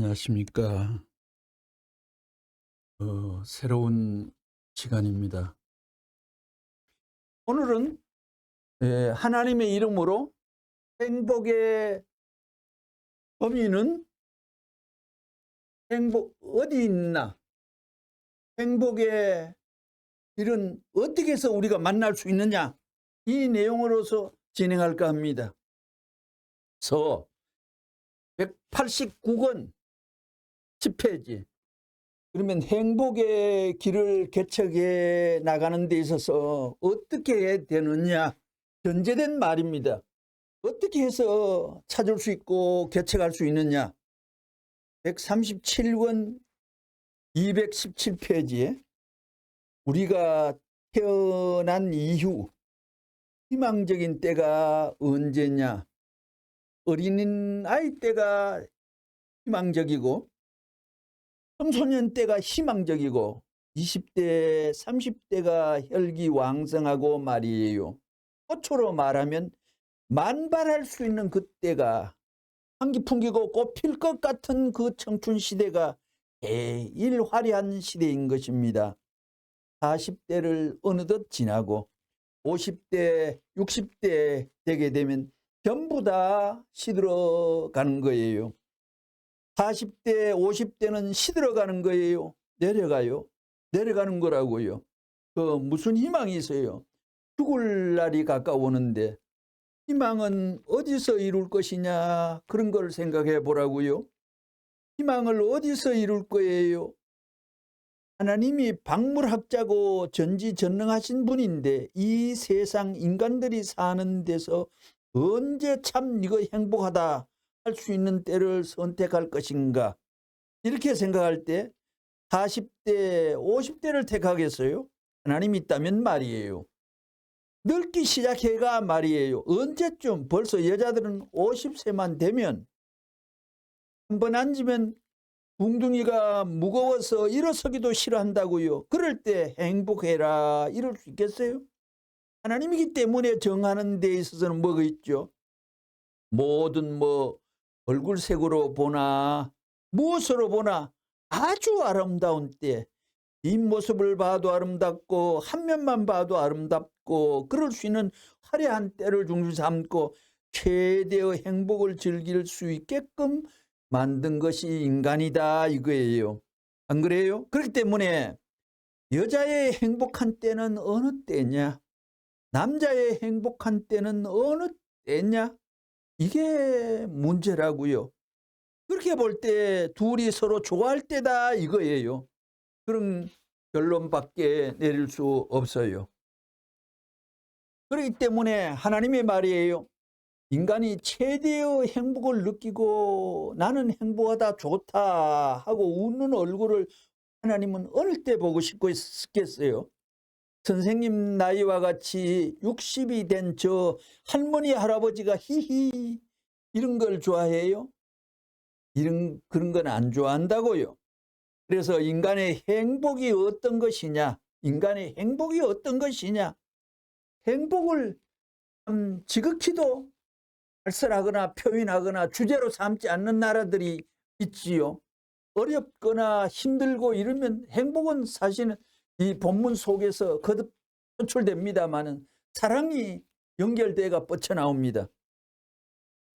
안녕하십니까. 새로운 시간입니다. 오늘은 하나님의 이름으로 행복의 범위는 행복 어디 있나? 행복의 길은 어떻게 해서 우리가 만날 수 있느냐? 이 내용으로서 진행할까 합니다. 서 189권 10페이지. 그러면 행복의 길을 개척해 나가는 데 있어서 어떻게 해야 되느냐? 전제된 말입니다. 어떻게 해서 찾을 수 있고 개척할 수 있느냐? 137권 217페이지에 우리가 태어난 이후 희망적인 때가 언제냐? 어린아이 때가 희망적이고 청소년 때가 희망적이고 20대, 30대가 혈기왕성하고 말이에요. 꽃으로 말하면 만발할 수 있는 그때가 향기 풍기고 꽃필 것 같은 그 청춘 시대가 제일 화려한 시대인 것입니다. 40대를 어느덧 지나고 50대, 60대 되게 되면 전부 다 시들어가는 거예요. 40대, 50대는 시들어가는 거예요. 내려가요. 내려가는 거라고요. 무슨 희망이 있어요? 죽을 날이 가까우는데 희망은 어디서 이룰 것이냐, 그런 걸 생각해 보라고요. 희망을 어디서 이룰 거예요? 하나님이 박물학자고 전지전능하신 분인데 이 세상 인간들이 사는 데서 언제 참 이거 행복하다 할 수 있는 때를 선택할 것인가? 이렇게 생각할 때 40대, 50대를 택하겠어요? 하나님이 있다면 말이에요. 늙기 시작해가 말이에요. 언제쯤? 벌써 여자들은 50세만 되면 한 번 앉으면 붕둥이가 무거워서 일어서기도 싫어한다고요. 그럴 때 행복해라 이럴 수 있겠어요? 하나님이기 때문에 정하는 데 있어서는 뭐가 있죠? 뭐든 얼굴색으로 보나 무엇으로 보나 아주 아름다운 때, 뒷모습을 봐도 아름답고 한 면만 봐도 아름답고 그럴 수 있는 화려한 때를 중심 삼고 최대의 행복을 즐길 수 있게끔 만든 것이 인간이다 이거예요. 안 그래요? 그렇기 때문에 여자의 행복한 때는 어느 때냐? 남자의 행복한 때는 어느 때냐? 이게 문제라고요. 그렇게 볼 때 둘이 서로 좋아할 때다 이거예요. 그런 결론밖에 내릴 수 없어요. 그렇기 때문에 하나님의 말이에요. 인간이 최대의 행복을 느끼고 나는 행복하다 좋다 하고 웃는 얼굴을 하나님은 어느 때 보고 싶고 있겠어요? 선생님 나이와 같이 60이 된 저 할머니 할아버지가 히히 이런 걸 좋아해요? 그런 건 안 좋아한다고요. 그래서 인간의 행복이 어떤 것이냐? 인간의 행복이 어떤 것이냐? 행복을 지극히도 발설하거나 표현하거나 주제로 삼지 않는 나라들이 있지요. 어렵거나 힘들고 이러면 행복은 사실은 이 본문 속에서 거듭 표출됩니다마는 사랑이 연결돼가 뻗쳐나옵니다.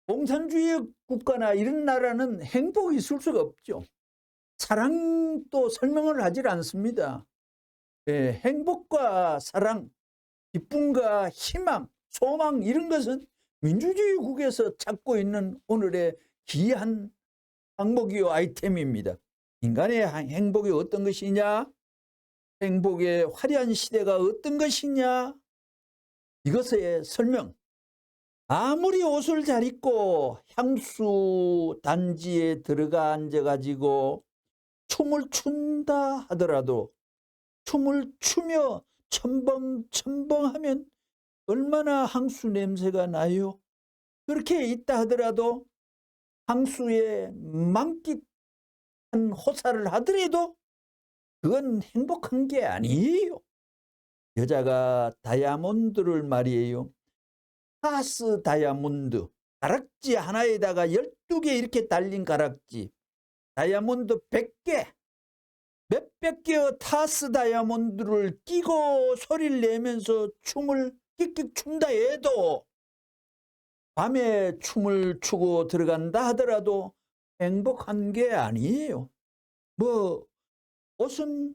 공산주의 국가나 이런 나라는 행복이 있을 수가 없죠. 사랑도 설명을 하질 않습니다. 행복과 사랑, 기쁨과 희망, 소망 이런 것은 민주주의국에서 찾고 있는 오늘의 귀한 항목이요 아이템입니다. 인간의 행복이 어떤 것이냐? 행복의 화려한 시대가 어떤 것이냐? 이것의 설명. 아무리 옷을 잘 입고 향수 단지에 들어가 앉아가지고 춤을 춘다 하더라도 춤을 추며 첨벙첨벙하면 얼마나 향수 냄새가 나요? 그렇게 있다 하더라도 향수에 만끽한 호사를 하더라도 그건 행복한 게 아니에요. 여자가 다이아몬드를 말이에요. 파스 다이아몬드, 가락지 하나에다가 12개 이렇게 달린 가락지. 다이아몬드 100개, 몇백 개의 타스 다이아몬드를 끼고 소리를 내면서 춤을 끽끽 춘다 해도 밤에 춤을 추고 들어간다 하더라도 행복한 게 아니에요. 뭐 옷은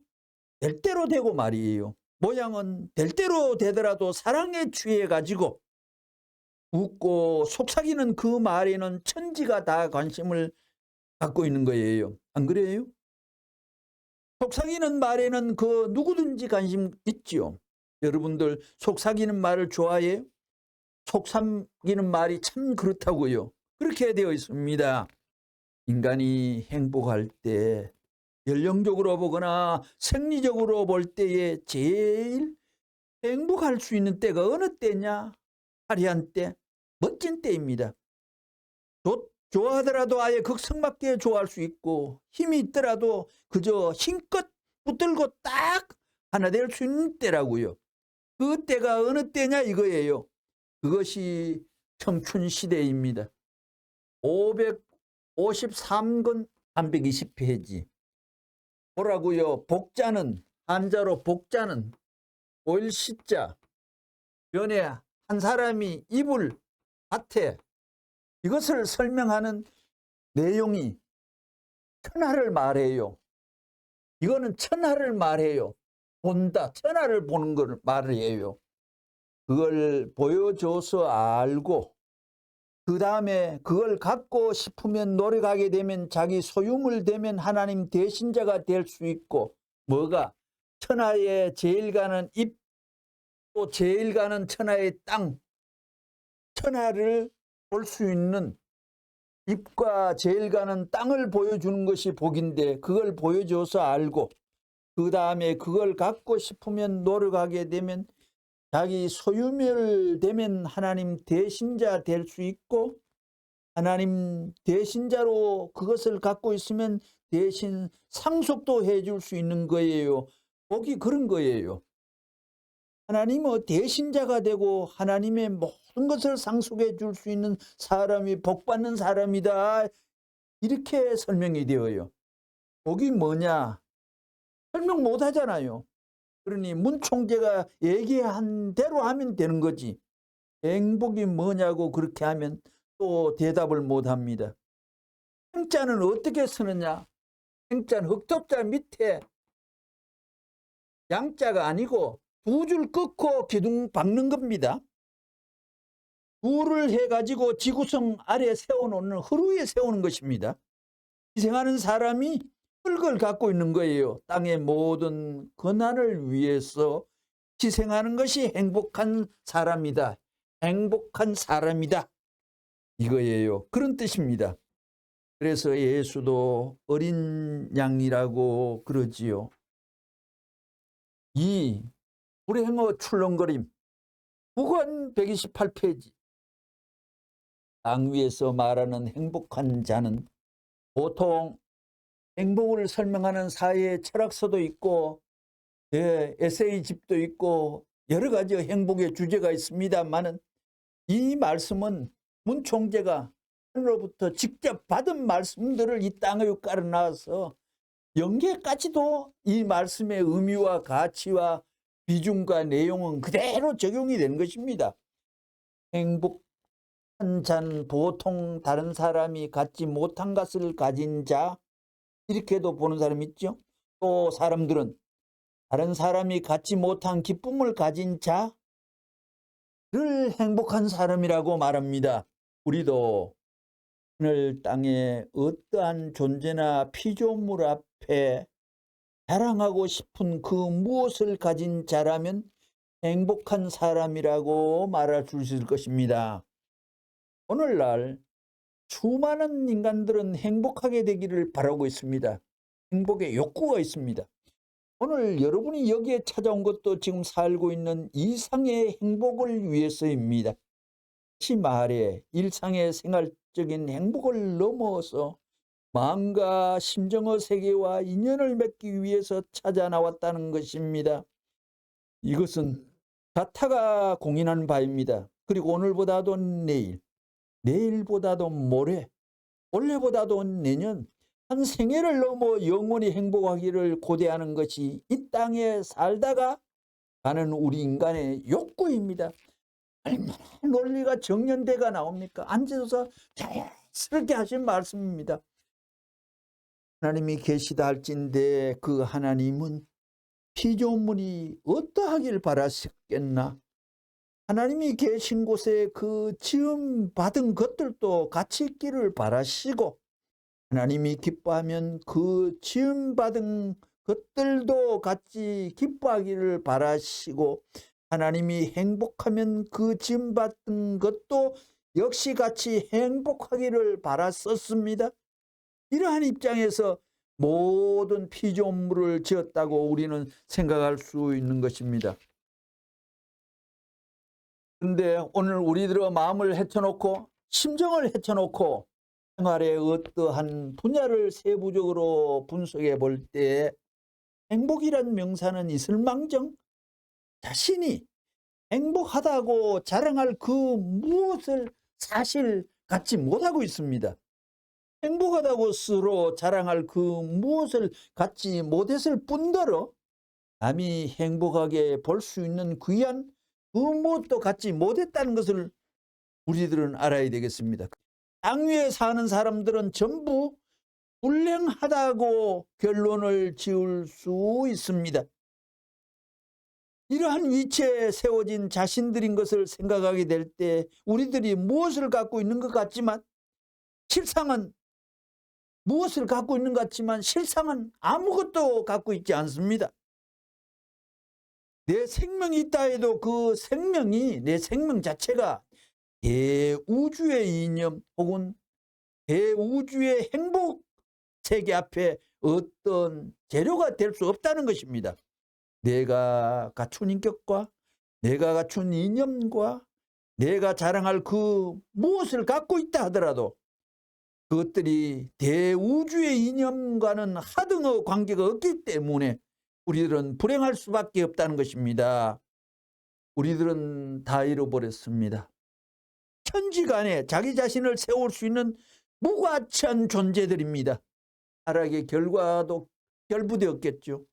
될 대로 되고 말이에요. 모양은 될 대로 되더라도 사랑에 취해가지고 웃고 속삭이는 그 말에는 천지가 다 관심을 갖고 있는 거예요. 안 그래요? 속삭이는 말에는 그 누구든지 관심 있지요. 여러분들 속삭이는 말을 좋아해요? 속삭이는 말이 참 그렇다고요. 그렇게 되어 있습니다. 인간이 행복할 때 연령적으로 보거나 생리적으로 볼 때에 제일 행복할 수 있는 때가 어느 때냐? 화려한 때, 멋진 때입니다. 좋아하더라도 아예 극성맞게 좋아할 수 있고 힘이 있더라도 그저 힘껏 붙들고 딱 하나 될 수 있는 때라고요. 그 때가 어느 때냐 이거예요. 그것이 청춘 시대입니다. 553권 320페이지 뭐라고요? 복자는, 한자로 복자는 5일 시자 면에 한 사람이 이불 밭에 이것을 설명하는 내용이 천하를 말해요. 이거는 천하를 말해요. 본다, 천하를 보는 걸 말해요. 그걸 보여줘서 알고 그 다음에 그걸 갖고 싶으면 노력하게 되면 자기 소유물 되면 하나님 대신자가 될 수 있고 뭐가? 천하에 제일 가는 입, 또 제일 가는 천하의 땅, 천하를 볼 수 있는 입과 제일 가는 땅을 보여주는 것이 복인데 그걸 보여줘서 알고 그 다음에 그걸 갖고 싶으면 노력하게 되면 자기 소유물 되면 하나님 대신자 될 수 있고 하나님 대신자로 그것을 갖고 있으면 대신 상속도 해줄 수 있는 거예요. 복이 그런 거예요. 하나님은 대신자가 되고 하나님의 모든 것을 상속해 줄 수 있는 사람이 복받는 사람이다. 이렇게 설명이 되어요. 복이 뭐냐? 설명 못 하잖아요. 그러니 문 총재가 얘기한 대로 하면 되는 거지. 행복이 뭐냐고 그렇게 하면 또 대답을 못 합니다. 행자는 어떻게 쓰느냐? 행자는 흑톱자 밑에 양자가 아니고 두 줄 끊고 기둥 박는 겁니다. 둘을 해가지고 지구성 아래 세워놓는 허루에 세우는 것입니다. 희생하는 사람이 흙을 갖고 있는 거예요. 땅의 모든 고난을 위해서 희생하는 것이 행복한 사람이다. 행복한 사람이다. 이거예요. 그런 뜻입니다. 그래서 예수도 어린 양이라고 그러지요. 이 불행어 출렁거림 9권 128페이지 땅 위에서 말하는 행복한 자는 보통 행복을 설명하는 사회의 철학서도 있고 에세이집도 있고 여러 가지 행복의 주제가 있습니다만은 이 말씀은 문 총재가 하늘로부터 직접 받은 말씀들을 이 땅에 깔아놔서 영계까지도 이 말씀의 의미와 가치와 비중과 내용은 그대로 적용이 되는 것입니다. 행복한 자는 보통 다른 사람이 갖지 못한 것을 가진 자 이렇게도 보는 사람이 있죠. 또 사람들은 다른 사람이 갖지 못한 기쁨을 가진 자를 행복한 사람이라고 말합니다. 우리도 하늘 땅에 어떠한 존재나 피조물 앞에 자랑하고 싶은 그 무엇을 가진 자라면 행복한 사람이라고 말할 수 있을 것입니다. 오늘날 수많은 인간들은 행복하게 되기를 바라고 있습니다. 행복의 욕구가 있습니다. 오늘 여러분이 여기에 찾아온 것도 지금 살고 있는 이상의 행복을 위해서입니다. 다시 말해 일상의 생활적인 행복을 넘어서 마음과 심정의 세계와 인연을 맺기 위해서 찾아 나왔다는 것입니다. 이것은 자타가 공인한 바입니다. 그리고 오늘보다도 내일, 내일보다도 모레, 올해보다도 내년 한 생애를 넘어 영원히 행복하기를 고대하는 것이 이 땅에 살다가 가는 우리 인간의 욕구입니다. 얼마나 논리가 정연대가 나옵니까? 앉아서 자연스럽게 하신 말씀입니다. 하나님이 계시다 할진대 그 하나님은 피조물이 어떠하길 바라셨겠나? 하나님이 계신 곳에 그 지음 받은 것들도 같이 있기를 바라시고, 하나님이 기뻐하면 그 지음 받은 것들도 같이 기뻐하기를 바라시고, 하나님이 행복하면 그 지음 받은 것도 역시 같이 행복하기를 바랐었습니다. 이러한 입장에서 모든 피조물을 지었다고 우리는 생각할 수 있는 것입니다. 그런데 오늘 우리들의 마음을 헤쳐놓고 심정을 헤쳐놓고 생활의 어떠한 분야를 세부적으로 분석해 볼 때 행복이란 명사는 있을망정 자신이 행복하다고 자랑할 그 무엇을 사실 갖지 못하고 있습니다. 행복하다고 스스로 자랑할 그 무엇을 갖지 못했을 뿐더러 남이 행복하게 볼 수 있는 귀한 그 무엇도 갖지 못했다는 것을 우리들은 알아야 되겠습니다. 땅 위에 사는 사람들은 전부 불행하다고 결론을 지을 수 있습니다. 이러한 위치에 세워진 자신들인 것을 생각하게 될 때 우리들이 무엇을 갖고 있는 것 같지만 실상은 무엇을 갖고 있는 것 같지만 실상은 아무것도 갖고 있지 않습니다. 내 생명이 있다 해도 그 생명이, 내 생명 자체가 대우주의 이념 혹은 대우주의 행복 세계 앞에 어떤 재료가 될 수 없다는 것입니다. 내가 갖춘 인격과 내가 갖춘 이념과 내가 자랑할 그 무엇을 갖고 있다 하더라도 그것들이 대우주의 이념과는 하등의 관계가 없기 때문에 우리들은 불행할 수밖에 없다는 것입니다. 우리들은 다 잃어버렸습니다. 천지간에 자기 자신을 세울 수 있는 무가치한 존재들입니다. 타락의 결과도 결부되었겠죠.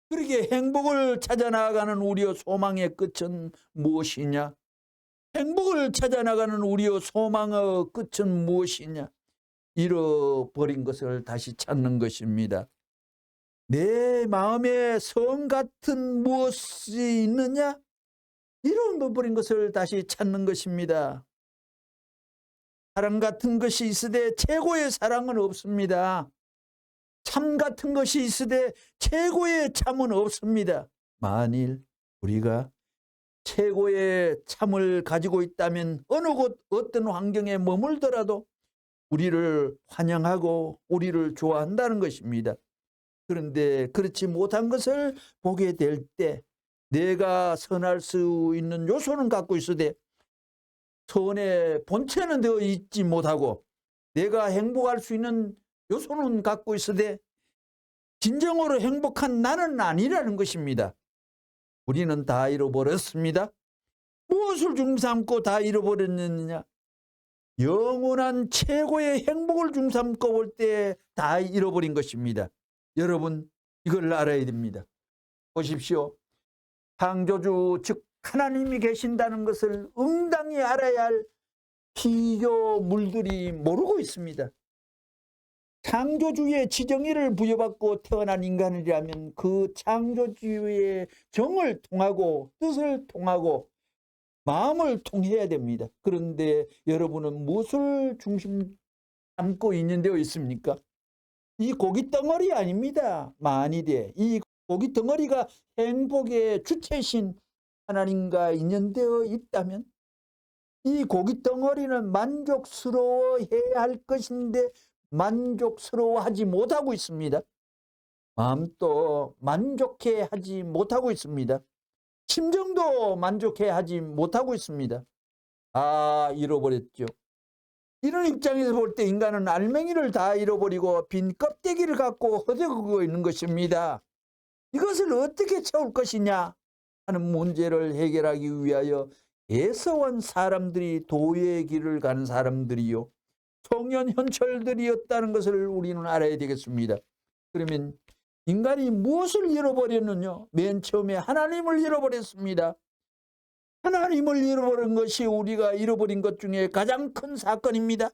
그렇게 행복을 찾아 나가는 우리의 소망의 끝은 무엇이냐? 행복을 찾아 나가는 우리의 소망의 끝은 무엇이냐? 잃어버린 것을 다시 찾는 것입니다. 내 마음에 성 같은 무엇이 있느냐? 잃어버린 것을 다시 찾는 것입니다. 사랑 같은 것이 있으되 최고의 사랑은 없습니다. 참 같은 것이 있으되 최고의 참은 없습니다. 만일 우리가 최고의 참을 가지고 있다면 어느 곳 어떤 환경에 머물더라도 우리를 환영하고 우리를 좋아한다는 것입니다. 그런데 그렇지 못한 것을 보게 될 때 내가 선할 수 있는 요소는 갖고 있으되 선의 본체는 되어 있지 못하고 내가 행복할 수 있는 요소는 갖고 있으되 진정으로 행복한 나는 아니라는 것입니다. 우리는 다 잃어버렸습니다. 무엇을 중삼고 다 잃어버렸느냐? 영원한 최고의 행복을 중삼고 볼 때 다 잃어버린 것입니다. 여러분 이걸 알아야 됩니다. 보십시오. 창조주 즉 하나님이 계신다는 것을 응당히 알아야 할 피조물들이 모르고 있습니다. 창조주의 지정의를 부여받고 태어난 인간이라면 그 창조주의 정을 통하고 뜻을 통하고 마음을 통해야 됩니다. 그런데 여러분은 무엇을 중심 삼고 인연되어 있습니까? 이 고기 덩어리 아닙니다. 만일에 이 고기 덩어리가 행복의 주체신 하나님과 인연되어 있다면 이 고기 덩어리는 만족스러워해야 할 것인데 만족스러워하지 못하고 있습니다. 마음도 만족해 하지 못하고 있습니다. 심정도 만족해 하지 못하고 있습니다. 잃어버렸죠. 이런 입장에서 볼 때 인간은 알맹이를 다 잃어버리고 빈 껍데기를 갖고 허덕이고 있는 것입니다. 이것을 어떻게 채울 것이냐 하는 문제를 해결하기 위하여 애써온 사람들이 도의 길을 가는 사람들이요. 청년 현철들이었다는 것을 우리는 알아야 되겠습니다. 그러면 인간이 무엇을 잃어버렸느냐? 맨 처음에 하나님을 잃어버렸습니다. 하나님을 잃어버린 것이 우리가 잃어버린 것 중에 가장 큰 사건입니다.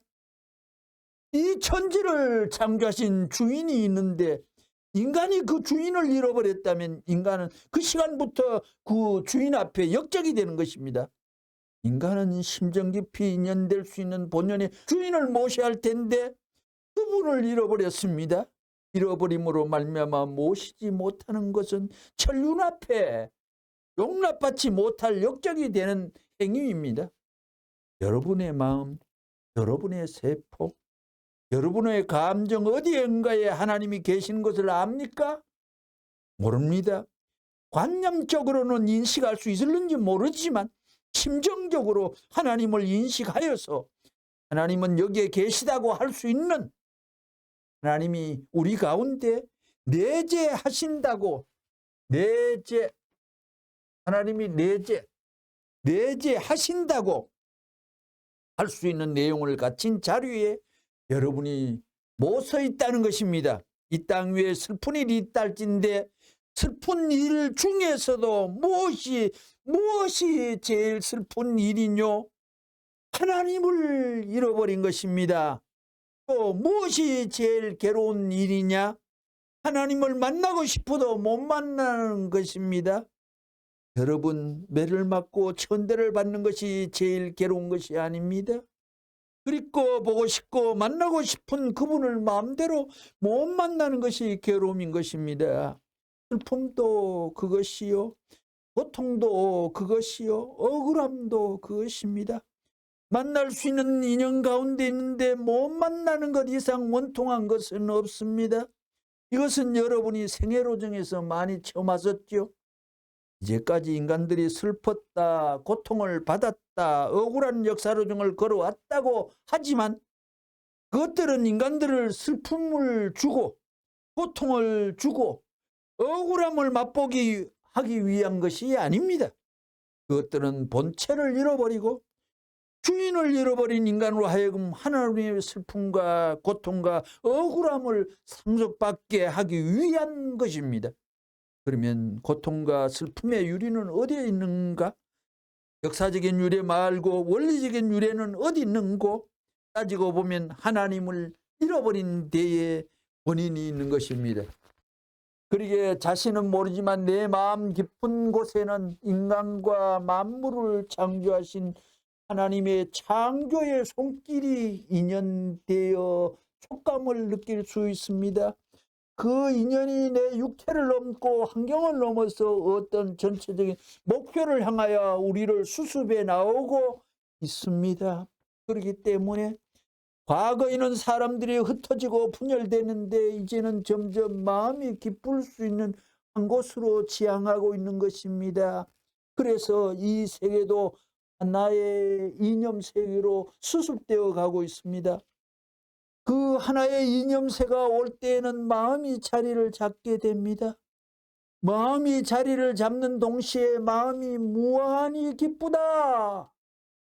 이 천지를 창조하신 주인이 있는데 인간이 그 주인을 잃어버렸다면 인간은 그 시간부터 그 주인 앞에 역적이 되는 것입니다. 인간은 심정 깊이 인연될 수 있는 본연의 주인을 모셔야 할 텐데 그분을 잃어버렸습니다. 잃어버림으로 말미암아 모시지 못하는 것은 천륜 앞에 용납받지 못할 역적이 되는 행위입니다. 여러분의 마음, 여러분의 세포, 여러분의 감정 어디엔가에 하나님이 계신 것을 압니까? 모릅니다. 관념적으로는 인식할 수 있을는지 모르지만 심정적으로 하나님을 인식하여서 하나님은 여기에 계시다고 할 수 있는 하나님이 우리 가운데 내재하신다고 하나님이 내재하신다고 할 수 있는 내용을 갖춘 자료에 여러분이 못 서 있다는 것입니다. 이 땅 위에 슬픈 일이 있달진데 슬픈 일 중에서도 무엇이 제일 슬픈 일이뇨? 하나님을 잃어버린 것입니다. 또 무엇이 제일 괴로운 일이냐? 하나님을 만나고 싶어도 못 만나는 것입니다. 여러분, 매를 맞고 천대를 받는 것이 제일 괴로운 것이 아닙니다. 그립고 보고 싶고 만나고 싶은 그분을 마음대로 못 만나는 것이 괴로움인 것입니다. 슬픔도 그것이요, 고통도 그것이요, 억울함도 그것입니다. 만날 수 있는 인연 가운데 있는데 못 만나는 것 이상 원통한 것은 없습니다. 이것은 여러분이 생애로정에서 많이 처음 하셨죠. 이제까지 인간들이 슬펐다, 고통을 받았다, 억울한 역사로정을 걸어왔다고 하지만 그것들은 인간들을 슬픔을 주고 고통을 주고 억울함을 맛보기 하기 위한 것이 아닙니다. 그것들은 본체를 잃어버리고 주인을 잃어버린 인간으로 하여금 하나님의 슬픔과 고통과 억울함을 상속받게 하기 위한 것입니다. 그러면 고통과 슬픔의 유래는 어디에 있는가? 역사적인 유래 말고 원리적인 유래는 어디 있는고? 따지고 보면 하나님을 잃어버린 데에 원인이 있는 것입니다. 그러게 자신은 모르지만 내 마음 깊은 곳에는 인간과 만물을 창조하신 하나님의 창조의 손길이 인연되어 촉감을 느낄 수 있습니다. 그 인연이 내 육체를 넘고 환경을 넘어서 어떤 전체적인 목표를 향하여 우리를 수습해 나오고 있습니다. 그렇기 때문에 과거에는 사람들이 흩어지고 분열되는데 이제는 점점 마음이 기쁠 수 있는 한 곳으로 지향하고 있는 것입니다. 그래서 이 세계도 하나의 이념 세계로 수습되어 가고 있습니다. 그 하나의 이념세가 올 때에는 마음이 자리를 잡게 됩니다. 마음이 자리를 잡는 동시에 마음이 무한히 기쁘다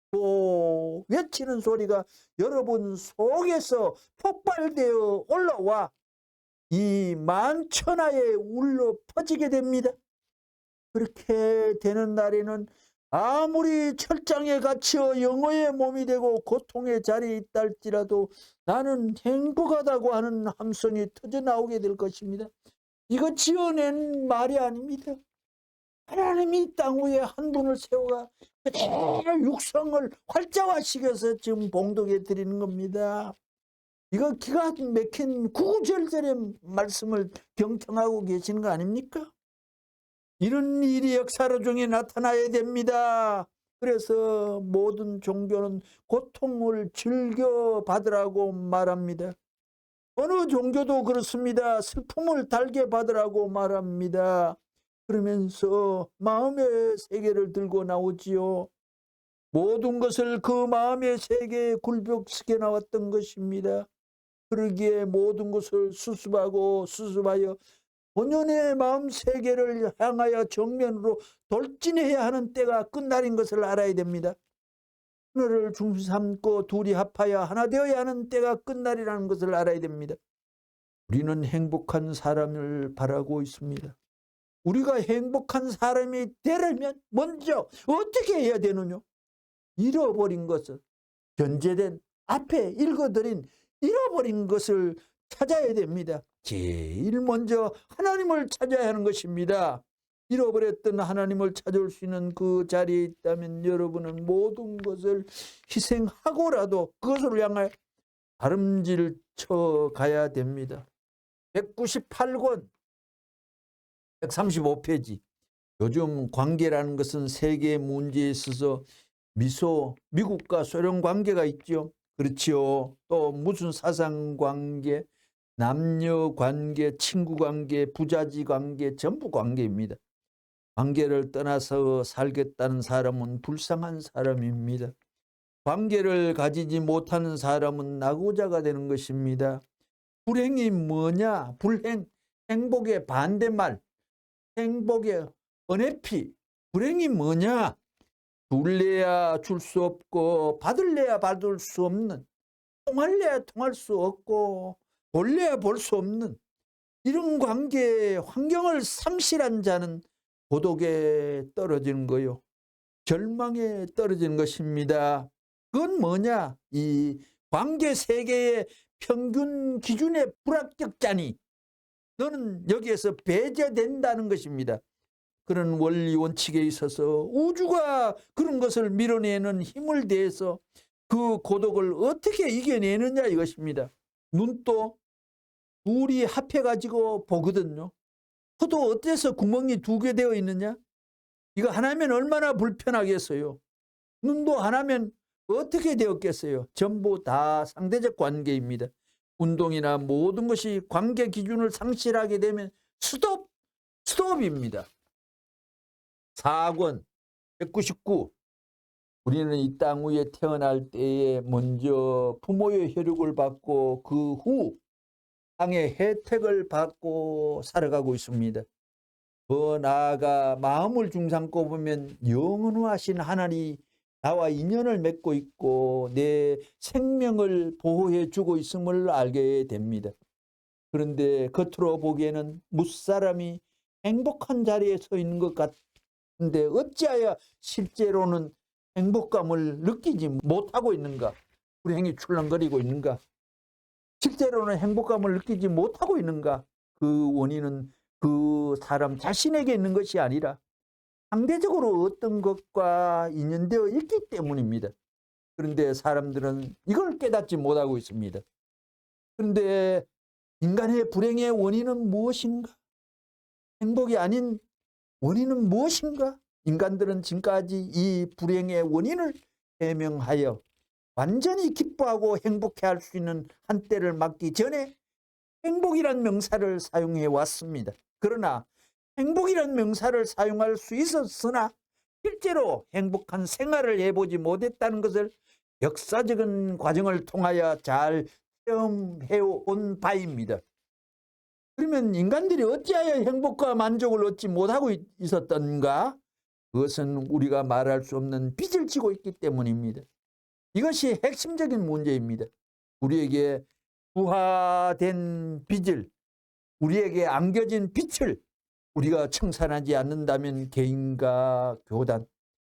또 외치는 소리가 여러분 속에서 폭발되어 올라와 이 만천하에 울려 퍼지게 됩니다. 그렇게 되는 날에는 아무리 철장에 갇혀 영어의 몸이 되고 고통의 자리에 있다 할지라도 나는 행복하다고 하는 함성이 터져나오게 될 것입니다. 이거 지어낸 말이 아닙니다. 하나님이 땅 위에 한 분을 세워가 그대로 육성을 활자화시켜서 지금 봉독해 드리는 겁니다. 이거 기가 막힌 구구절절의 말씀을 경청하고 계시는 거 아닙니까? 이런 일이 역사로 중에 나타나야 됩니다. 그래서 모든 종교는 고통을 즐겨 받으라고 말합니다. 어느 종교도 그렇습니다. 슬픔을 달게 받으라고 말합니다. 그러면서 마음의 세계를 들고 나오지요. 모든 것을 그 마음의 세계에 굴복시켜 나왔던 것입니다. 그러기에 모든 것을 수습하여 본연의 마음 세계를 향하여 정면으로 돌진해야 하는 때가 끝날인 것을 알아야 됩니다. 하늘을 중심 삼고 둘이 합하여 하나 되어야 하는 때가 끝날이라는 것을 알아야 됩니다. 우리는 행복한 사람을 바라고 있습니다. 우리가 행복한 사람이 되려면 먼저 어떻게 해야 되느냐? 잃어버린 것을, 변제된 앞에 읽어드린 잃어버린 것을 찾아야 됩니다. 제일 먼저 하나님을 찾아야 하는 것입니다. 잃어버렸던 하나님을 찾을 수 있는 그 자리에 있다면 여러분은 모든 것을 희생하고라도 그것을 향해 다름질쳐 가야 됩니다. 198권 135페이지. 요즘 관계라는 것은 세계 문제에 있어서 미국과 소련 관계가 있죠. 그렇지요. 또 무슨 사상 관계, 남녀 관계, 친구 관계, 부자지 관계, 전부 관계입니다. 관계를 떠나서 살겠다는 사람은 불쌍한 사람입니다. 관계를 가지지 못하는 사람은 낙오자가 되는 것입니다. 불행이 뭐냐? 불행, 행복의 반대말, 행복의 언해피. 불행이 뭐냐? 줄래야 줄 수 없고 받을래야 받을 수 없는, 통할래야 통할 수 없고 볼래야 볼 수 없는 이런 관계의 환경을 상실한 자는 고독에 떨어지는 거요. 절망에 떨어지는 것입니다. 그건 뭐냐? 이 관계 세계의 평균 기준의 불합격자니 너는 여기에서 배제된다는 것입니다. 그런 원리 원칙에 있어서 우주가 그런 것을 밀어내는 힘을 대해서 그 고독을 어떻게 이겨내느냐 이것입니다. 눈도 둘이 합해가지고 보거든요. 코도 어때서 구멍이 2개 되어 있느냐? 이거 하나면 얼마나 불편하겠어요. 눈도 하나면 어떻게 되었겠어요. 전부 다 상대적 관계입니다. 운동이나 모든 것이 관계 기준을 상실하게 되면 스톱입니다. 4권 199. 우리는 이 땅 위에 태어날 때에 먼저 부모의 혈육을 받고 그 후 땅의 혜택을 받고 살아가고 있습니다. 더 나아가 마음을 중삼고 보면 영원하신 하나님이 나와 인연을 맺고 있고 내 생명을 보호해 주고 있음을 알게 됩니다. 그런데 겉으로 보기에는 무사람이 행복한 자리에 서 있는 것 같은데 어찌하여 실제로는 행복감을 느끼지 못하고 있는가? 불행이 출렁거리고 있는가? 실제로는 행복감을 느끼지 못하고 있는가? 그 원인은 그 사람 자신에게 있는 것이 아니라 상대적으로 어떤 것과 인연되어 있기 때문입니다. 그런데 사람들은 이걸 깨닫지 못하고 있습니다. 그런데 인간의 불행의 원인은 무엇인가? 행복이 아닌 원인은 무엇인가? 인간들은 지금까지 이 불행의 원인을 해명하여 완전히 기뻐하고 행복해할 수 있는 한때를 맞기 전에 행복이란 명사를 사용해 왔습니다. 그러나 행복이란 명사를 사용할 수 있었으나 실제로 행복한 생활을 해보지 못했다는 것을 역사적인 과정을 통하여 잘 체험해온 바입니다. 그러면 인간들이 어찌하여 행복과 만족을 얻지 못하고 있었던가? 그것은 우리가 말할 수 없는 빚을 지고 있기 때문입니다. 이것이 핵심적인 문제입니다. 우리에게 부화된 빚을, 우리에게 안겨진 빚을 우리가 청산하지 않는다면 개인과 교단,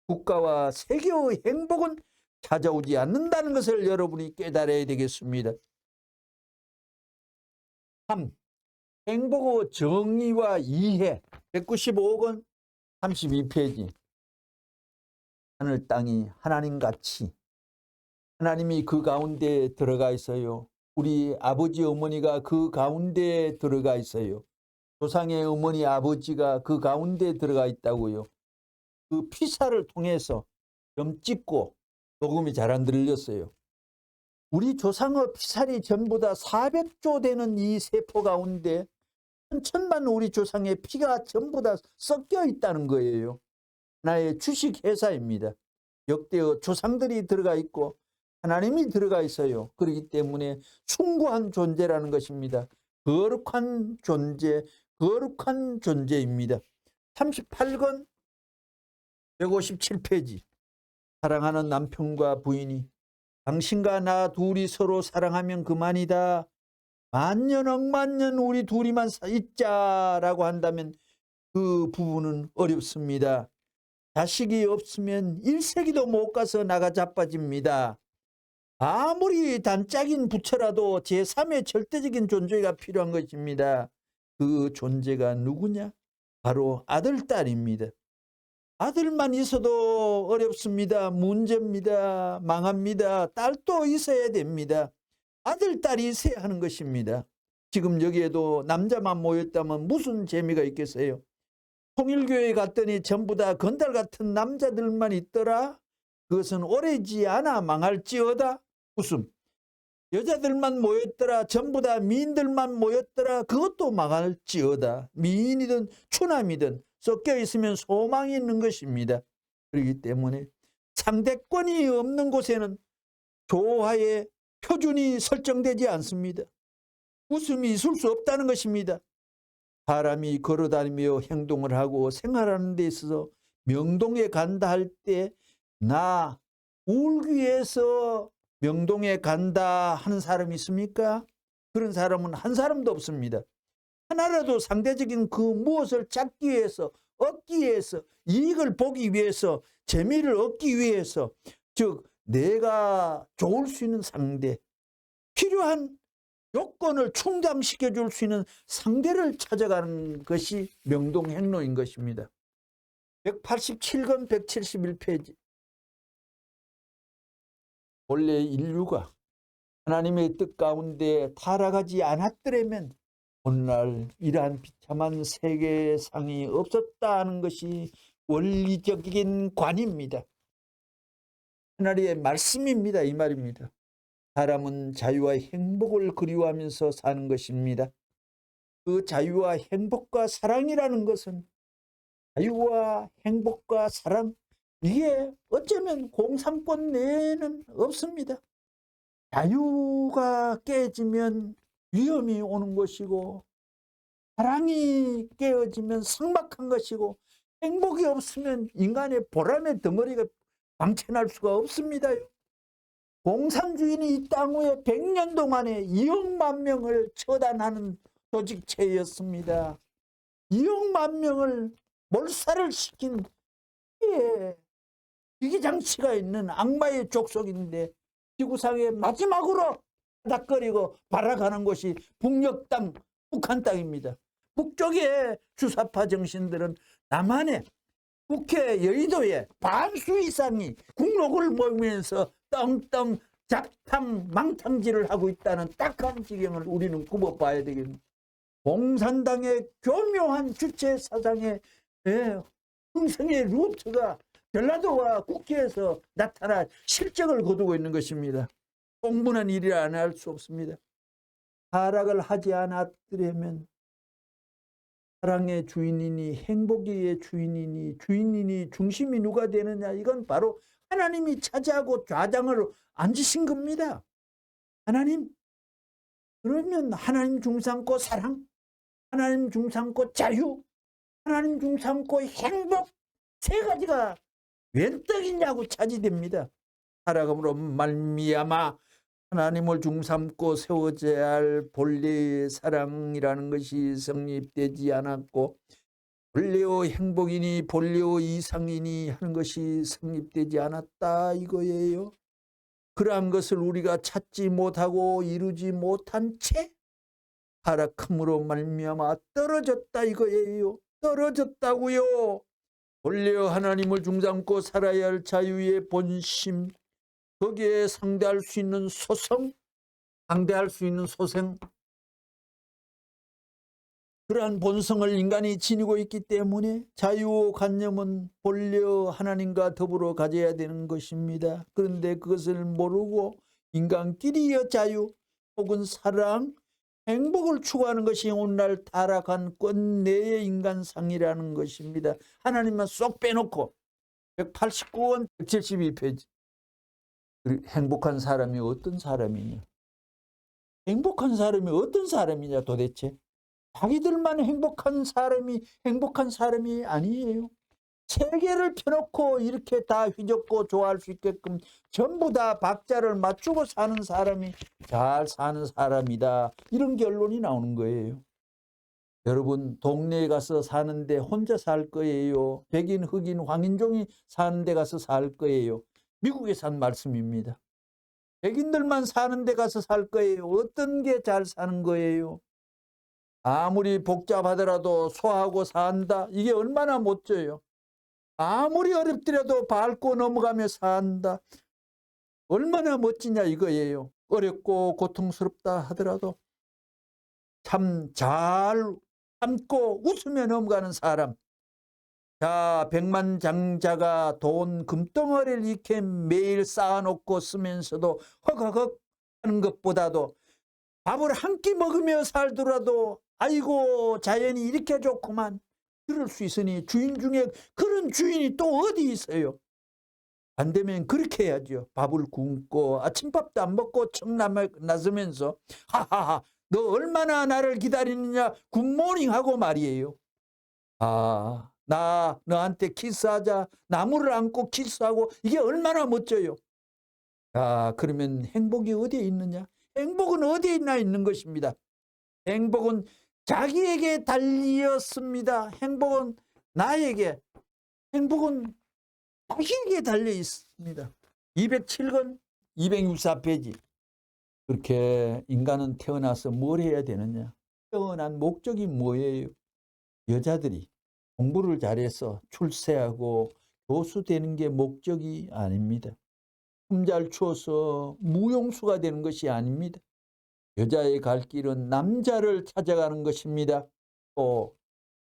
국가와 세계의 행복은 찾아오지 않는다는 것을 여러분이 깨달아야 되겠습니다. 3. 행복의 정의와 이해. 195권 32페이지. 하늘 땅이 하나님같이 하나님이 그 가운데 들어가 있어요. 우리 아버지 어머니가 그 가운데 들어가 있어요. 조상의 어머니 아버지가 그 가운데 들어가 있다고요. 그 피사를 통해서 점 찍고 녹음이 잘 안 들렸어요. 우리 조상의 피살이 전부 다 400조 되는 이 세포 가운데 천천만 우리 조상의 피가 전부 다 섞여 있다는 거예요. 하나의 주식회사입니다. 역대의 조상들이 들어가 있고 하나님이 들어가 있어요. 그렇기 때문에 숭고한 존재라는 것입니다. 거룩한 존재, 거룩한 존재입니다. 38권 157페이지. 사랑하는 남편과 부인이 당신과 나 둘이 서로 사랑하면 그만이다. 만년 억만년 우리 둘이만 있자라고 한다면 그 부부는 어렵습니다. 자식이 없으면 1세기도 못 가서 나가 자빠집니다. 아무리 단짝인 부처라도 제3의 절대적인 존재가 필요한 것입니다. 그 존재가 누구냐? 바로 아들, 딸입니다. 아들만 있어도 어렵습니다. 문제입니다. 망합니다. 딸도 있어야 됩니다. 아들, 딸이 있어야 하는 것입니다. 지금 여기에도 남자만 모였다면 무슨 재미가 있겠어요? 통일교회 갔더니 전부 다 건달 같은 남자들만 있더라. 그것은 오래지 않아 망할지어다. 웃음. 여자들만 모였더라. 전부 다 미인들만 모였더라. 그것도 망할지어다. 미인이든 추남이든 섞여 있으면 소망이 있는 것입니다. 그렇기 때문에 상대권이 없는 곳에는 조화의 표준이 설정되지 않습니다. 웃음이 있을 수 없다는 것입니다. 사람이 걸어다니며 행동을 하고 생활하는 데 있어서 명동에 간다 할 때 나 울기 위해서 명동에 간다 하는 사람이 있습니까? 그런 사람은 한 사람도 없습니다. 하나라도 상대적인 그 무엇을 찾기 위해서, 얻기 위해서, 이익을 보기 위해서, 재미를 얻기 위해서, 즉 내가 좋을 수 있는 상대, 필요한 요건을 충당시켜 줄 수 있는 상대를 찾아가는 것이 명동행로인 것입니다. 187권 171페이지. 원래 인류가 하나님의 뜻 가운데 타락하지 않았더라면 오늘날 이러한 비참한 세계상이 없었다는 것이 원리적인 관입니다. 하나님의 말씀입니다. 이 말입니다. 사람은 자유와 행복을 그리워하면서 사는 것입니다. 그 자유와 행복과 사랑이라는 것은 자유와 행복과 사랑, 이게 어쩌면 공산권 내에는 없습니다. 자유가 깨지면 위험이 오는 것이고, 사랑이 깨어지면 삭막한 것이고, 행복이 없으면 인간의 보람의 덩어리가 방치할 수가 없습니다. 공산주의는 이 땅 위에 100년 동안에 2억만 명을 처단하는 조직체였습니다. 2억만 명을 몰살을 시킨 위기장치가 있는 악마의 족속인데 지구상에 마지막으로 바닥거리고 발악하는 곳이 북녘 땅, 북한 땅입니다. 북쪽의 주사파 정신들은 남한의 국회 여의도에 반수 이상이 국록을 모으면서 떵떵 작탕 망탕질을 하고 있다는 딱한 지경을 우리는 굽어봐야 되겠습니다. 공산당의 교묘한 주체 사상의 흥성의 루트가 전라도와 국회에서 나타나 실적을 거두고 있는 것입니다. 공분한 일이라 안 할 수 없습니다. 타락을 하지 않았더라면 사랑의 주인이니 행복의 주인이니 중심이 누가 되느냐, 이건 바로 하나님이 차지하고 좌장을 앉으신 겁니다. 하나님, 그러면 하나님 중삼고 사랑, 하나님 중삼고 자유, 하나님 중삼고 행복, 세 가지가 웬 떡이냐고 차지됩니다. 살아감으로 말미암아 하나님을 중삼고 세워져야 할 본래의 사랑이라는 것이 성립되지 않았고, 본래의 행복이니 본래의 이상이니 하는 것이 성립되지 않았다 이거예요. 그러한 것을 우리가 찾지 못하고 이루지 못한 채 타락함으로 말미암아 떨어졌다 이거예요. 떨어졌다고요. 본래 하나님을 중삼고 살아야 할 자유의 본심, 거기에 상대할 수 있는 소성, 상대할 수 있는 소생, 그러한 본성을 인간이 지니고 있기 때문에 자유관념은 본래 하나님과 더불어 가져야 되는 것입니다. 그런데 그것을 모르고 인간끼리의 자유 혹은 사랑, 행복을 추구하는 것이 오늘날 타락한 꼰내의 인간상이라는 것입니다. 하나님만 쏙 빼놓고 189원 172페이지. 행복한 사람이 어떤 사람이냐? 행복한 사람이 어떤 사람이냐 도대체? 자기들만 행복한 사람이 아니에요. 세계를 펴놓고 이렇게 다 휘젓고 좋아할 수 있게끔 전부 다 박자를 맞추고 사는 사람이 잘 사는 사람이다. 이런 결론이 나오는 거예요. 여러분 동네에 가서 사는데 혼자 살 거예요? 백인, 흑인, 황인종이 사는 데 가서 살 거예요? 미국에서 한 말씀입니다. 백인들만 사는 데 가서 살 거예요? 어떤 게 잘 사는 거예요? 아무리 복잡하더라도 소하고 산다. 이게 얼마나 멋져요. 아무리 어렵더라도 밟고 넘어가며 산다. 얼마나 멋지냐 이거예요. 어렵고 고통스럽다 하더라도 참 잘 참고 웃으며 넘어가는 사람. 자, 백만장자가 돈 금덩어리를 이렇게 매일 쌓아놓고 쓰면서도 헉헉헉 하는 것보다도 밥을 한 끼 먹으며 살더라도 아이고 자연이 이렇게 좋구만 그럴 수 있으니 주인 중에 그런 주인이 또 어디 있어요? 안 되면 그렇게 해야죠. 밥을 굶고 아침밥도 안 먹고 청남에 나서면서 하하하 너 얼마나 나를 기다리느냐 굿모닝 하고 말이에요. 아, 나 너한테 키스하자. 나무를 안고 키스하고 이게 얼마나 멋져요. 아, 그러면 행복이 어디에 있느냐? 행복은 어디에 있는 것입니다. 행복은 자기에게 달렸습니다. 행복은 나에게, 행복은 자기에게 달려 있습니다. 207권 264페이지. 그렇게 인간은 태어나서 뭘 해야 되느냐? 태어난 목적이 뭐예요? 여자들이 공부를 잘해서 출세하고 교수 되는 게 목적이 아닙니다. 춤 잘 추어서 무용수가 되는 것이 아닙니다. 여자의 갈 길은 남자를 찾아가는 것입니다. 또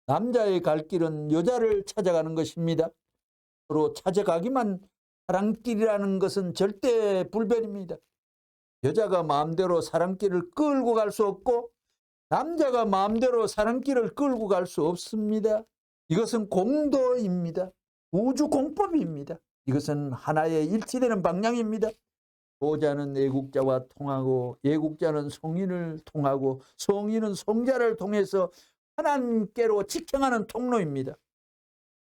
남자의 갈 길은 여자를 찾아가는 것입니다. 서로 찾아가기만 사랑길이라는 것은 절대 불변입니다. 여자가 마음대로 사랑길을 끌고 갈 수 없고 남자가 마음대로 사랑길을 끌고 갈 수 없습니다. 이것은 공도입니다. 우주공법입니다. 이것은 하나의 일치되는 방향입니다. 소자는 애국자와 통하고 애국자는 성인을 통하고 성인은 성자를 통해서 하나님께로 직행하는 통로입니다.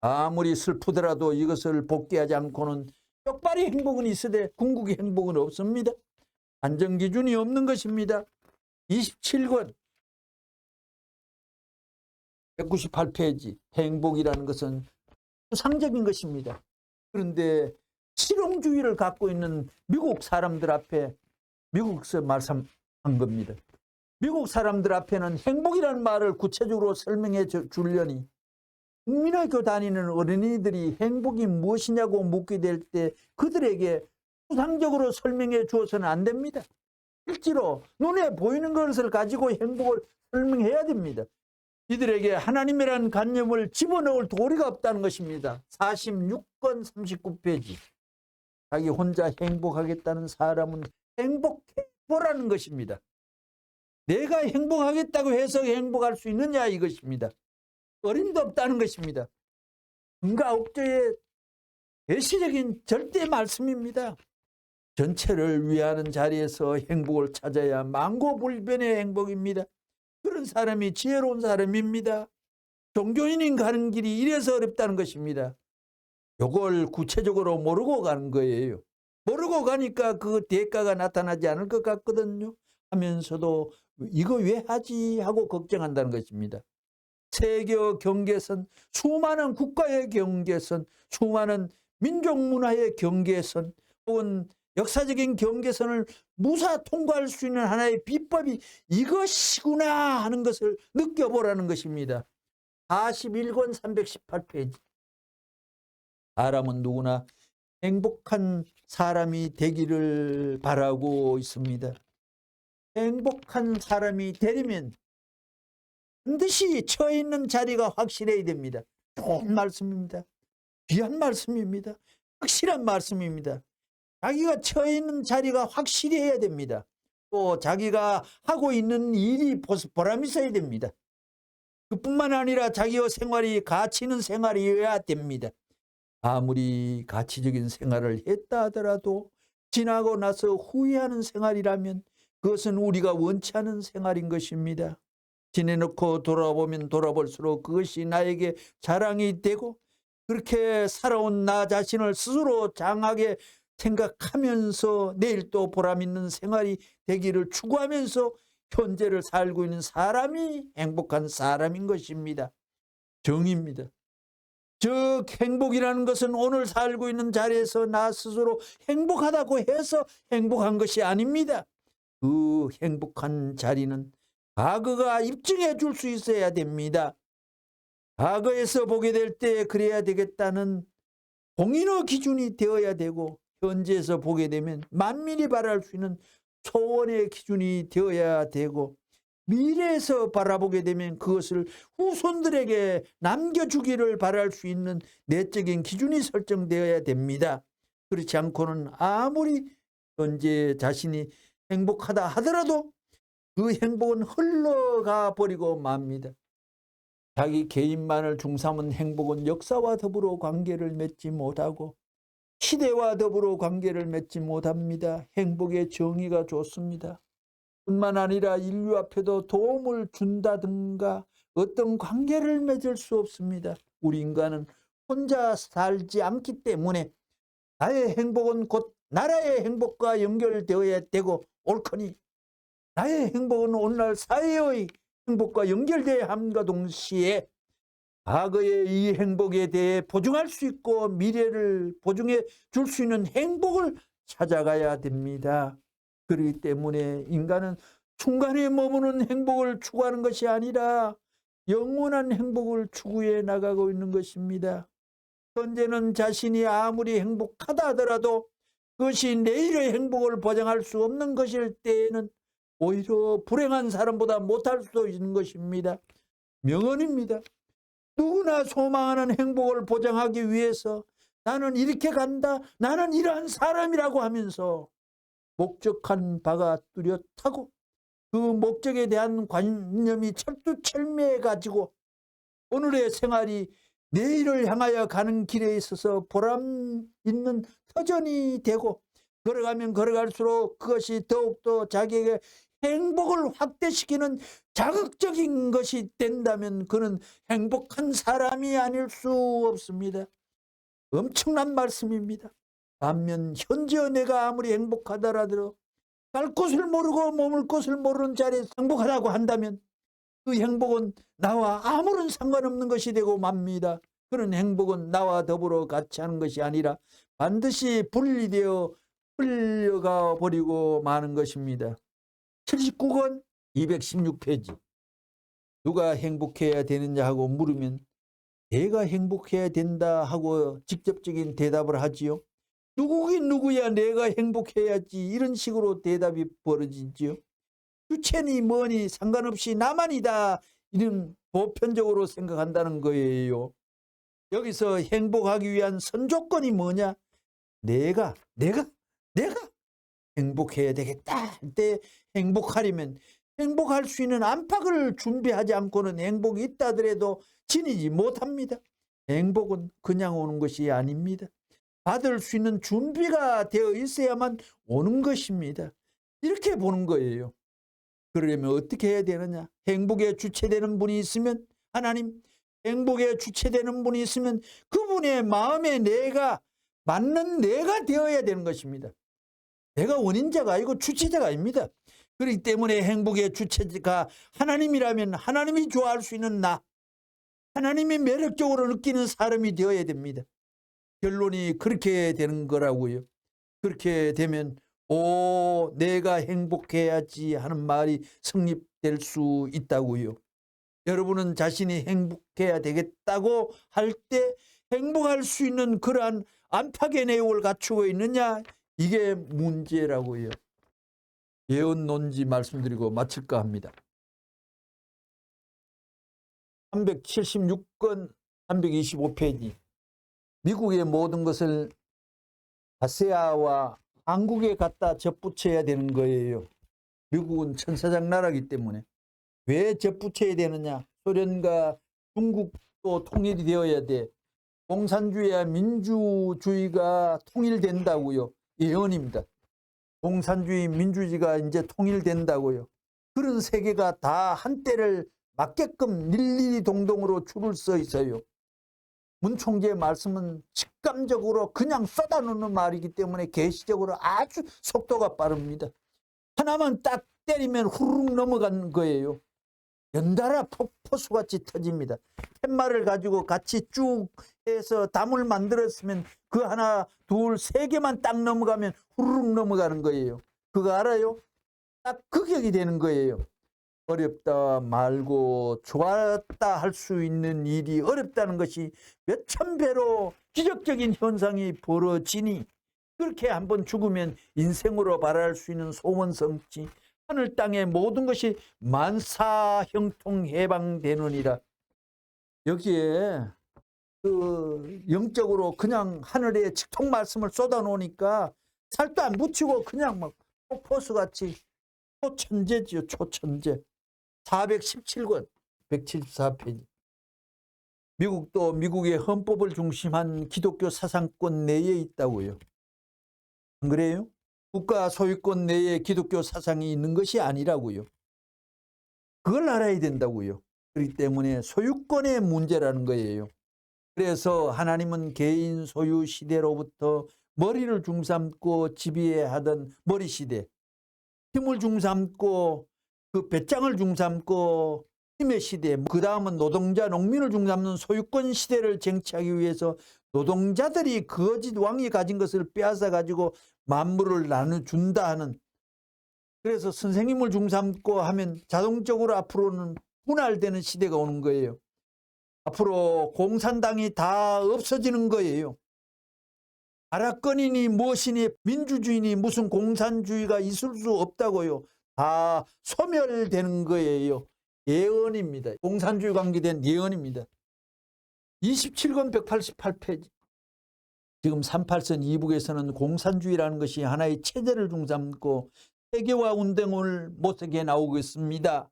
아무리 슬프더라도 이것을 복귀하지 않고는 쪽발이 행복은 있으되 궁극의 행복은 없습니다. 안정기준이 없는 것입니다. 27권 198페이지 행복이라는 것은 추상적인 것입니다. 그런데 실용주의를 갖고 있는 미국 사람들 앞에 미국에서 말씀한 겁니다. 미국 사람들 앞에는 행복이라는 말을 구체적으로 설명해 주려니 국민학교 다니는 어린이들이 행복이 무엇이냐고 묻게 될 때 그들에게 추상적으로 설명해 주어서는 안 됩니다. 실제로 눈에 보이는 것을 가지고 행복을 설명해야 됩니다. 이들에게 하나님이라는 관념을 집어넣을 도리가 없다는 것입니다. 46권 39페이지. 자기 혼자 행복하겠다는 사람은 행복해 보라는 것입니다. 내가 행복하겠다고 해서 행복할 수 있느냐 이것입니다. 어림도 없다는 것입니다. 은가 옥조의 예시적인 절대 말씀입니다. 전체를 위하는 자리에서 행복을 찾아야 망고불변의 행복입니다. 그런 사람이 지혜로운 사람입니다. 종교인인 가는 길이 이래서 어렵다는 것입니다. 이걸 구체적으로 모르고 가는 거예요. 모르고 가니까 그 대가가 나타나지 않을 것 같거든요. 하면서도 이거 왜 하지 하고 걱정한다는 것입니다. 세계 경계선, 수많은 국가의 경계선, 수많은 민족 문화의 경계선 혹은 역사적인 경계선을 무사 통과할 수 있는 하나의 비법이 이것이구나 하는 것을 느껴보라는 것입니다. 41권 318페이지. 사람은 누구나 행복한 사람이 되기를 바라고 있습니다. 행복한 사람이 되려면 반드시 처해 있는 자리가 확실해야 됩니다. 좋은 말씀입니다. 귀한 말씀입니다. 확실한 말씀입니다. 자기가 처해 있는 자리가 확실히 해야 됩니다. 또 자기가 하고 있는 일이 보람 있어야 됩니다. 그뿐만 아니라 자기의 생활이 가치 있는 생활이어야 됩니다. 아무리 가치적인 생활을 했다 하더라도 지나고 나서 후회하는 생활이라면 그것은 우리가 원치 않은 생활인 것입니다. 지내놓고 돌아보면 돌아볼수록 그것이 나에게 자랑이 되고 그렇게 살아온 나 자신을 스스로 장하게 생각하면서 내일 또 보람 있는 생활이 되기를 추구하면서 현재를 살고 있는 사람이 행복한 사람인 것입니다. 정의입니다. 즉 행복이라는 것은 오늘 살고 있는 자리에서 나 스스로 행복하다고 해서 행복한 것이 아닙니다. 그 행복한 자리는 과거가 입증해 줄 수 있어야 됩니다. 과거에서 보게 될 때 그래야 되겠다는 공인의 기준이 되어야 되고, 현재에서 보게 되면 만민이 바랄 수 있는 소원의 기준이 되어야 되고, 미래에서 바라보게 되면 그것을 후손들에게 남겨주기를 바랄 수 있는 내적인 기준이 설정되어야 됩니다. 그렇지 않고는 아무리 현재 자신이 행복하다 하더라도 그 행복은 흘러가 버리고 맙니다. 자기 개인만을 중삼은 행복은 역사와 더불어 관계를 맺지 못하고 시대와 더불어 관계를 맺지 못합니다. 행복의 정의가 좋습니다. 뿐만 아니라 인류 앞에도 도움을 준다든가 어떤 관계를 맺을 수 없습니다. 우리 인간은 혼자 살지 않기 때문에 나의 행복은 곧 나라의 행복과 연결되어야 되고 옳거니, 나의 행복은 오늘날 사회의 행복과 연결되어야 함과 동시에 과거의 이 행복에 대해 보증할 수 있고 미래를 보증해 줄 수 있는 행복을 찾아가야 됩니다. 그렇기 때문에 인간은 순간에 머무는 행복을 추구하는 것이 아니라 영원한 행복을 추구해 나가고 있는 것입니다. 현재는 자신이 아무리 행복하다 하더라도 그것이 내일의 행복을 보장할 수 없는 것일 때에는 오히려 불행한 사람보다 못할 수도 있는 것입니다. 명언입니다. 누구나 소망하는 행복을 보장하기 위해서 나는 이렇게 간다, 나는 이러한 사람이라고 하면서 목적한 바가 뚜렷하고 그 목적에 대한 관념이 철두철미해 가지고 오늘의 생활이 내일을 향하여 가는 길에 있어서 보람 있는 터전이 되고, 걸어가면 걸어갈수록 그것이 더욱더 자기에게 행복을 확대시키는 자극적인 것이 된다면 그는 행복한 사람이 아닐 수 없습니다. 엄청난 말씀입니다. 반면 현재 내가 아무리 행복하더라도 갈 곳을 모르고 머물 곳을 모르는 자리에서 행복하다고 한다면 그 행복은 나와 아무런 상관없는 것이 되고 맙니다. 그런 행복은 나와 더불어 같이 하는 것이 아니라 반드시 분리되어 흘려가 버리고 마는 것입니다. 79권 216페이지. 누가 행복해야 되느냐 하고 물으면 내가 행복해야 된다 하고 직접적인 대답을 하지요. 누구긴 누구야, 내가 행복해야지, 이런 식으로 대답이 벌어지지요. 주체니 뭐니 상관없이 나만이다, 이런 보편적으로 생각한다는 거예요. 여기서 행복하기 위한 선조건이 뭐냐? 내가 행복해야 되겠다 할 때 행복하려면 행복할 수 있는 안팎을 준비하지 않고는 행복이 있다 하더라도 지니지 못합니다. 행복은 그냥 오는 것이 아닙니다. 받을 수 있는 준비가 되어 있어야만 오는 것입니다. 이렇게 보는 거예요. 그러려면 어떻게 해야 되느냐? 행복에 주체되는 분이 있으면 하나님, 행복에 주체되는 분이 있으면 그분의 마음에 내가 맞는 내가 되어야 되는 것입니다. 내가 원인자가 아니고 주체자가 아닙니다. 그렇기 때문에 행복의 주체가 하나님이라면 하나님이 좋아할 수 있는 나, 하나님이 매력적으로 느끼는 사람이 되어야 됩니다. 결론이 그렇게 되는 거라고요. 그렇게 되면 내가 행복해야지 하는 말이 성립될 수 있다고요. 여러분은 자신이 행복해야 되겠다고 할 때 행복할 수 있는 그러한 안팎의 내용을 갖추고 있느냐, 이게 문제라고요. 예언 논지 말씀드리고 마칠까 합니다. 376권 325페이지. 미국의 모든 것을 아세아와 한국에 갖다 접붙여야 되는 거예요. 미국은 천사장 나라이기 때문에. 왜 접붙여야 되느냐? 소련과 중국도 통일이 되어야 돼. 공산주의와 민주주의가 통일된다고요. 예언입니다. 공산주의, 민주주의가 이제 통일된다고요. 그런 세계가 다 한때를 맞게끔 일일이 동동으로 줄을 서 있어요. 문 총재의 말씀은 직감적으로 그냥 쏟아놓는 말이기 때문에 계시적으로 아주 속도가 빠릅니다. 하나만 딱 때리면 후루룩 넘어가는 거예요. 연달아 폭포수같이 터집니다. 팻말을 가지고 같이 쭉 해서 담을 만들었으면 그 하나, 둘, 세 개만 딱 넘어가면 후루룩 넘어가는 거예요. 그거 알아요? 딱 그 격이 되는 거예요. 어렵다 말고 좋았다 할 수 있는 일이 어렵다는 것이 몇천 배로 기적적인 현상이 벌어지니 그렇게 한번 죽으면 인생으로 바랄 수 있는 소원성취 하늘 땅의 모든 것이 만사형통 해방되느니라. 여기에 그 영적으로 그냥 하늘에 직통 말씀을 쏟아 놓으니까 살도 안 붙이고 그냥 막 폭포수같이 초천재지요. 초천재. 417권 174페이지. 미국도 미국의 헌법을 중심한 기독교 사상권 내에 있다고요. 안 그래요? 국가 소유권 내에 기독교 사상이 있는 것이 아니라고요. 그걸 알아야 된다고요. 그렇기 때문에 소유권의 문제라는 거예요. 그래서 하나님은 개인 소유 시대로부터 머리를 중삼고 지배하던 머리 시대, 힘을 중삼고 그 배짱을 중삼고 힘의 시대, 그 다음은 노동자, 농민을 중삼는 소유권 시대를 쟁취하기 위해서 노동자들이 거짓 왕이 가진 것을 빼앗아 가지고 만물을 나눠준다 하는, 그래서 선생님을 중삼고 하면 자동적으로 앞으로는 분할되는 시대가 오는 거예요. 앞으로 공산당이 다 없어지는 거예요. 아랍권이니 무엇이니 민주주의니 무슨 공산주의가 있을 수 없다고요. 다 소멸되는 거예요. 예언입니다. 공산주의 관계된 예언입니다. 27권 188페이지. 지금 38선 이북에서는 공산주의라는 것이 하나의 체제를 중삼고 세계화 운동을 모색해 나오고 있습니다.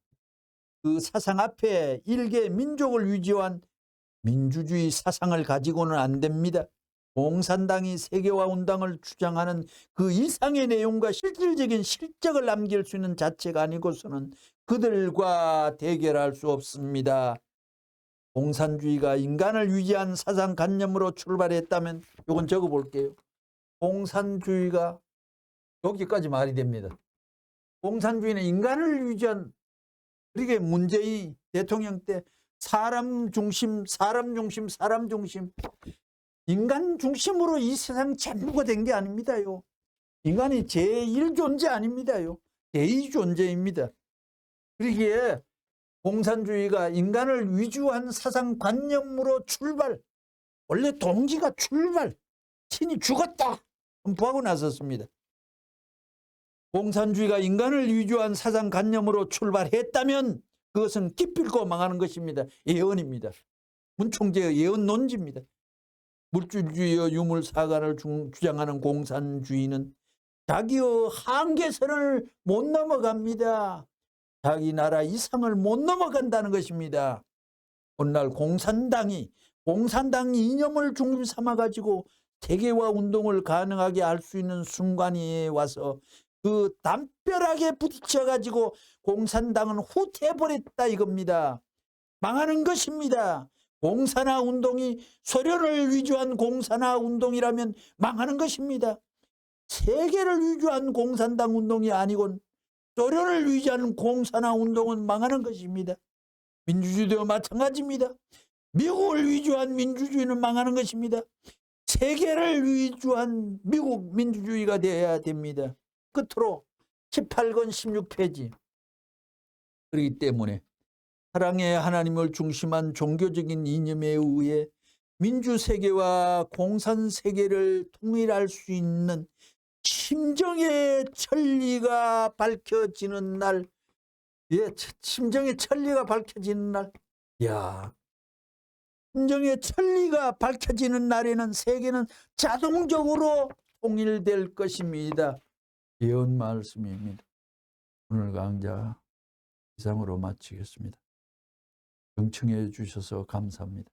그 사상 앞에 일개 민족을 위주한 민주주의 사상을 가지고는 안 됩니다. 공산당이 세계화 운동을 주장하는 그 이상의 내용과 실질적인 실적을 남길 수 있는 자체가 아니고서는 그들과 대결할 수 없습니다. 공산주의가 인간을 위지한 사상관념으로 출발했다면, 이건 적어볼게요. 공산주의가 여기까지 말이 됩니다. 공산주의는 인간을 위지한, 그러게 문재인 대통령 때 사람 중심, 사람 중심, 사람 중심, 인간 중심으로 이 세상 전부가 된 게 아닙니다요. 인간이 제1존재 아닙니다요. 제2존재입니다. 그러기에 공산주의가 인간을 위주한 사상관념으로 출발, 원래 동기가 출발, 신이 죽었다 선포하고 나섰습니다. 공산주의가 인간을 위주한 사상관념으로 출발했다면 그것은 기필코 망하는 것입니다. 예언입니다. 문총재의 예언 논지입니다. 물질주의와 유물사관을 주장하는 공산주의는 자기의 한계선을 못 넘어갑니다. 자기 나라 이상을 못 넘어간다는 것입니다. 오늘날 공산당 이념을 중심 삼아가지고 세계화 운동을 가능하게 할 수 있는 순간이 와서 그 담벼락에 부딪혀가지고 공산당은 후퇴해버렸다 이겁니다. 망하는 것입니다. 공산화 운동이 소련을 위주한 공산화 운동이라면 망하는 것입니다. 세계를 위주한 공산당 운동이 아니곤 소련을 위주한 공산화 운동은 망하는 것입니다. 민주주의도 마찬가지입니다. 미국을 위주한 민주주의는 망하는 것입니다. 세계를 위주한 미국 민주주의가 되어야 됩니다. 끝으로 18권 16페이지. 그렇기 때문에 사랑의 하나님을 중심한 종교적인 이념에 의해 민주세계와 공산세계를 통일할 수 있는 심정의 천리가 밝혀지는 날, 심정의 천리가 밝혀지는 날, 심정의 천리가 밝혀지는 날에는 세계는 자동적으로 통일될 것입니다. 예언 말씀입니다. 오늘 강좌 이상으로 마치겠습니다. 경청해 주셔서 감사합니다.